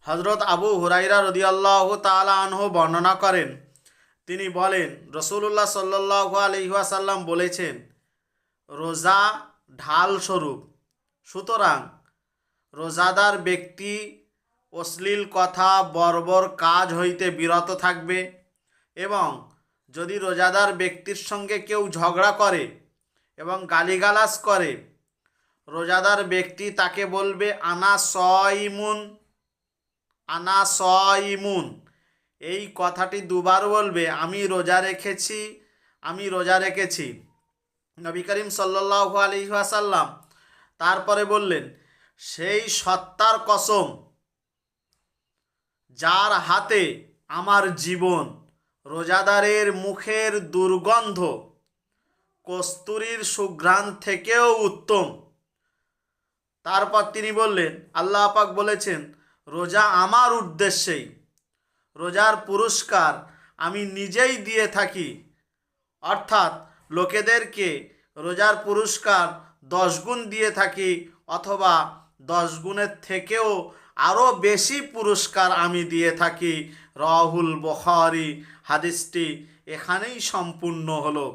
হযরত আবু হুরাইরা রাদিয়াল্লাহু তাআলা আনহু বর্ণনা করেন, তিনি বলেন রাসূলুল্লাহ সাল্লাল্লাহু আলাইহি ওয়াসাল্লাম বলেছেন, রোজা ঢাল স্বরূপ। সুতরাং রোজাদার ব্যক্তি অশ্লীল কথা বর্বর কাজ হইতে বিরত থাকবে এবং যদি রোজাদার ব্যক্তির সঙ্গে কেউ ঝগড়া করে এবং গালিগালাজ করে, রোজাদার ব্যক্তি তাকে বলবে আনা সয়িমুন, আনা সয়িমুন, এই কথাটি দুবার বলবে, আমি রোজা রেখেছি, আমি রোজা রেখেছি। নবী করিম সাল্লাল্লাহু আলাইহি ওয়াসাল্লাম তারপরে বললেন, সেই সত্তার কসম যার হাতে আমার জীবন, রোজাদারের মুখের দুর্গন্ধ কস্তুরীর সুঘ্রাণ থেকেও উত্তম। তারপর তিনি বললেন, আল্লাহ পাক বলেছেন, রোজা আমার উদ্দেশ্যেই, রোজার পুরস্কার আমি নিজেই দিয়ে থাকি। অর্থাৎ লোকেদেরকে রোজার পুরস্কার 10 গুণ দিয়ে থাকি, অথবা 10 গুণের থেকেও আরও বেশি পুরস্কার আমি দিয়ে থাকি। রাহুল বুখারী। হাদিসটি এখানেই সম্পূর্ণ হলো।